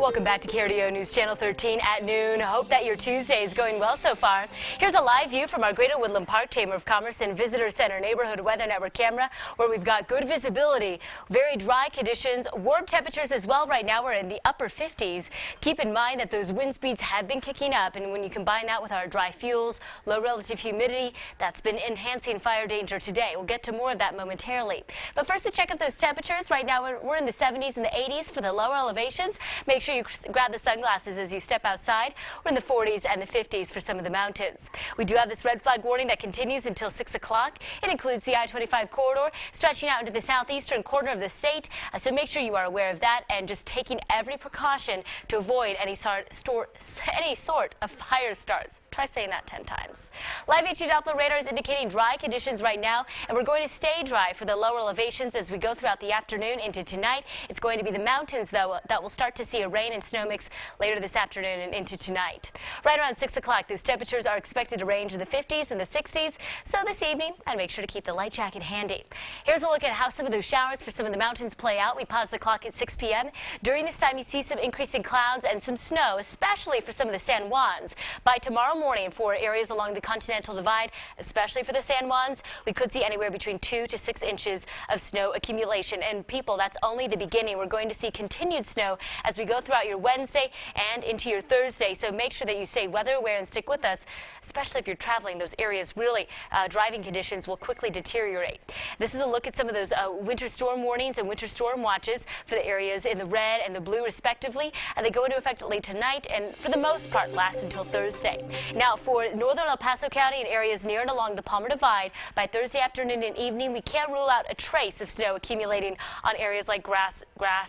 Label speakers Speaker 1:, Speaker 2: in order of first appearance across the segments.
Speaker 1: Welcome back to KRDO News Channel 13 at noon. Hope that your Tuesday is going well so far. Here's a live view from our Greater Woodland Park Chamber of Commerce and Visitor Center Neighborhood Weather Network camera, where we've got good visibility, very dry conditions, warm temperatures as well. Right now we're in the upper 50s. Keep in mind that those wind speeds have been kicking up, and when you combine that with our dry fuels, low relative humidity, that's been enhancing fire danger today. We'll get to more of that momentarily. But first, to check out those temperatures. Right now we're in the 70s and the 80s for the lower elevations. Make sure you grab the sunglasses as you step outside. We're in the 40s and the 50s for some of the mountains. We do have this red flag warning that continues until 6 o'clock. It includes the I-25 corridor stretching out into the southeastern corner of the state. So make sure you are aware of that and just taking every precaution to avoid any sort of fire starts. Try saying that 10 times. Live HD Doppler radar is indicating dry conditions right now, and we're going to stay dry for the lower elevations as we go throughout the afternoon into tonight. It's going to be the mountains, though, that will start to see a rain and snow mix later this afternoon and into tonight. Right around 6 o'clock, those temperatures are expected to range in the 50s and the 60s. So this evening, and make sure to keep the light jacket handy. Here's a look at how some of those showers for some of the mountains play out. We pause the clock at 6 p.m. During this time, you see some increasing clouds and some snow, especially for some of the San Juans. By tomorrow morning, for areas along the Continental Divide, especially for the San Juans, we could see anywhere between 2 to 6 inches of snow accumulation. And people, that's only the beginning. We're going to see continued snow as we go throughout your Wednesday and into your Thursday. So make sure that you stay weather aware and stick with us, especially if you're traveling. Those areas really, driving conditions will quickly deteriorate. This is a look at some of those winter storm warnings and winter storm watches for the areas in the red and the blue respectively. And they go into effect late tonight and for the most part last until Thursday. Now for northern El Paso County and areas near and along the Palmer Divide, by Thursday afternoon and evening, we can't rule out a trace of snow accumulating on areas like grass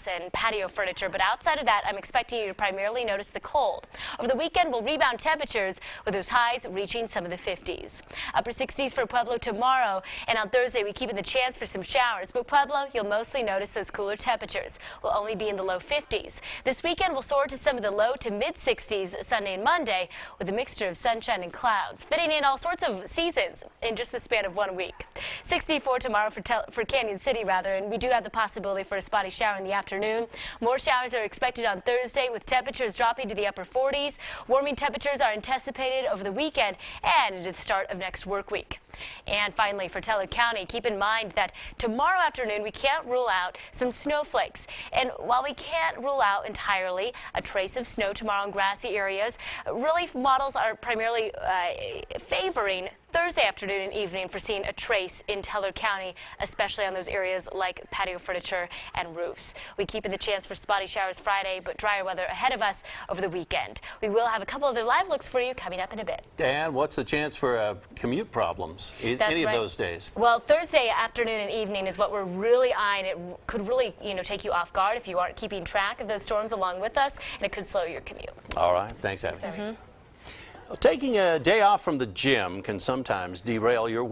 Speaker 1: and patio furniture. But outside of that, I'm expecting you to primarily notice the cold. Over the weekend, we'll rebound temperatures with those highs reaching some of the 50s. Upper 60s for Pueblo tomorrow, and on Thursday, we keep in the chance for some showers. But Pueblo, you'll mostly notice those cooler temperatures. Will only be in the low 50s. This weekend, we'll soar to some of the low to mid 60s Sunday and Monday with a mixture of sunshine and clouds, fitting in all sorts of seasons in just the span of 1 week. 64 tomorrow for Canyon City, and we do have the possibility for a spotty shower in the afternoon. More showers are expected on Thursday with temperatures dropping to the upper 40s. Warming temperatures are anticipated over the weekend and into the start of next work week. And finally, for Teller County, keep in mind that tomorrow afternoon we can't rule out some snowflakes. And while we can't rule out entirely a trace of snow tomorrow in grassy areas, relief models are primarily favoring Thursday afternoon and evening for seeing a trace in Teller County, especially on those areas like patio furniture and roofs. We keep in the chance for spotty showers Friday, but drier weather ahead of us over the weekend. We will have a couple of other live looks for you coming up in a bit.
Speaker 2: Dan, what's the chance for commute problems any of those days?
Speaker 1: Well, Thursday afternoon and evening is what we're really eyeing. It could really, take you off guard if you aren't keeping track of those storms along with us, and it could slow your commute.
Speaker 2: All right. Thanks, Abby. Taking a day off from the gym can sometimes derail your